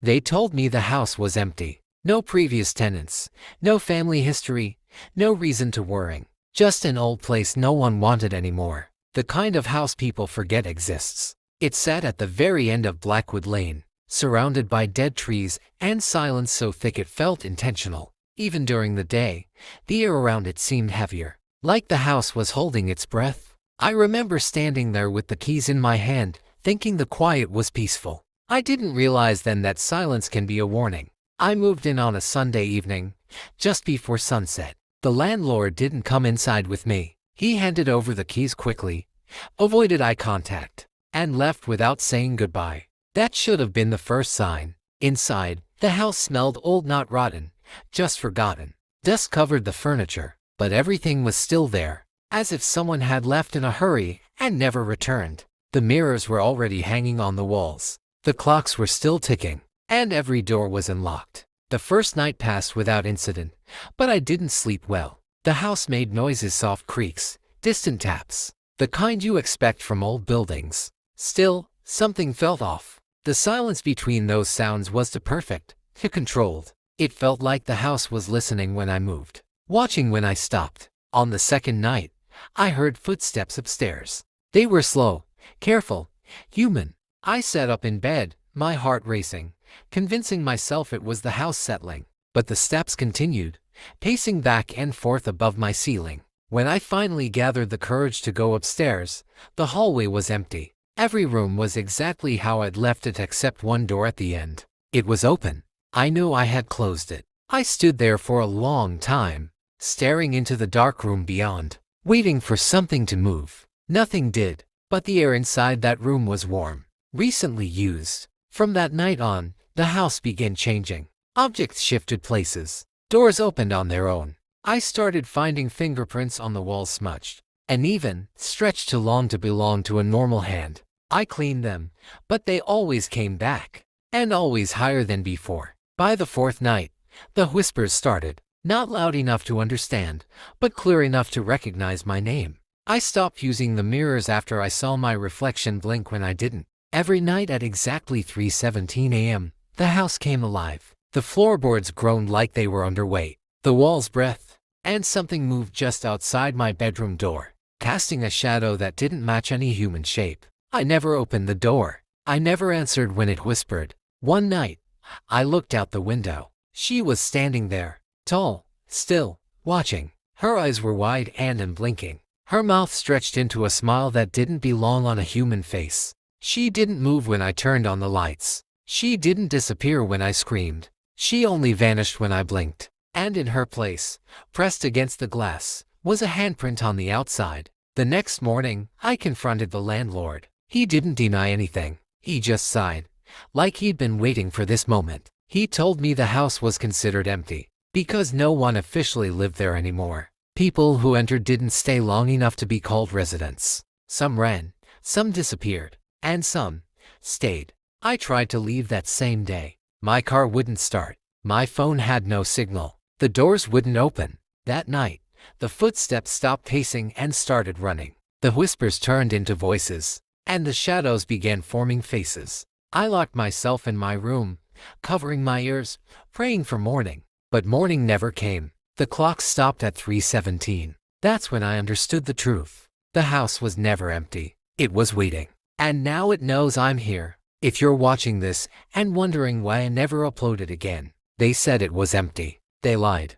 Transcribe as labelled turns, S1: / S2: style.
S1: They told me the house was empty. No previous tenants, no family history, no reason to worry. Just an old place no one wanted anymore. The kind of house people forget exists. It sat at the very end of Blackwood Lane, surrounded by dead trees and silence so thick it felt intentional. Even during the day, the air around it seemed heavier, like the house was holding its breath. I remember standing there with the keys in my hand, thinking the quiet was peaceful. I didn't realize then that silence can be a warning. I moved in on a Sunday evening, just before sunset. The landlord didn't come inside with me. He handed over the keys quickly, avoided eye contact, and left without saying goodbye. That should have been the first sign. Inside, the house smelled old, not rotten, just forgotten. Dust covered the furniture, but everything was still there, as if someone had left in a hurry and never returned. The mirrors were already hanging on the walls. The clocks were still ticking, and every door was unlocked. The first night passed without incident, but I didn't sleep well. The house made noises, soft creaks, distant taps, the kind you expect from old buildings. Still, something felt off. The silence between those sounds was too perfect, too controlled. It felt like the house was listening when I moved, watching when I stopped. On the second night, I heard footsteps upstairs. They were slow, careful, human. I sat up in bed, my heart racing, convincing myself it was the house settling. But the steps continued, pacing back and forth above my ceiling. When I finally gathered the courage to go upstairs, the hallway was empty. Every room was exactly how I'd left it except one door at the end. It was open. I knew I had closed it. I stood there for a long time, staring into the dark room beyond, waiting for something to move. Nothing did, but the air inside that room was warm, recently used. From that night on, the house began changing. Objects shifted places. Doors opened on their own. I started finding fingerprints on the walls smudged, and even stretched too long to belong to a normal hand. I cleaned them, but they always came back, and always higher than before. By the fourth night, the whispers started, not loud enough to understand, but clear enough to recognize my name. I stopped using the mirrors after I saw my reflection blink when I didn't. Every night at exactly 3:17 a.m., the house came alive. The floorboards groaned like they were underweight. The walls breathed, and something moved just outside my bedroom door, casting a shadow that didn't match any human shape. I never opened the door. I never answered when it whispered. One night, I looked out the window. She was standing there, tall, still, watching. Her eyes were wide and unblinking. Her mouth stretched into a smile that didn't belong on a human face. She didn't move when I turned on the lights. She didn't disappear when I screamed. She only vanished when I blinked. And in her place, pressed against the glass, was a handprint on the outside. The next morning, I confronted the landlord. He didn't deny anything. He just sighed, like he'd been waiting for this moment. He told me the house was considered empty, because no one officially lived there anymore. People who entered didn't stay long enough to be called residents. Some ran, some disappeared, and some stayed. I tried to leave that same day. My car wouldn't start. My phone had no signal. The doors wouldn't open. That night, the footsteps stopped pacing and started running. The whispers turned into voices, and the shadows began forming faces. I locked myself in my room, covering my ears, praying for morning. But morning never came. The clock stopped at 3:17. That's when I understood the truth. The house was never empty. It was waiting. And now it knows I'm here. If you're watching this and wondering why I never uploaded again, they said it was empty. They lied.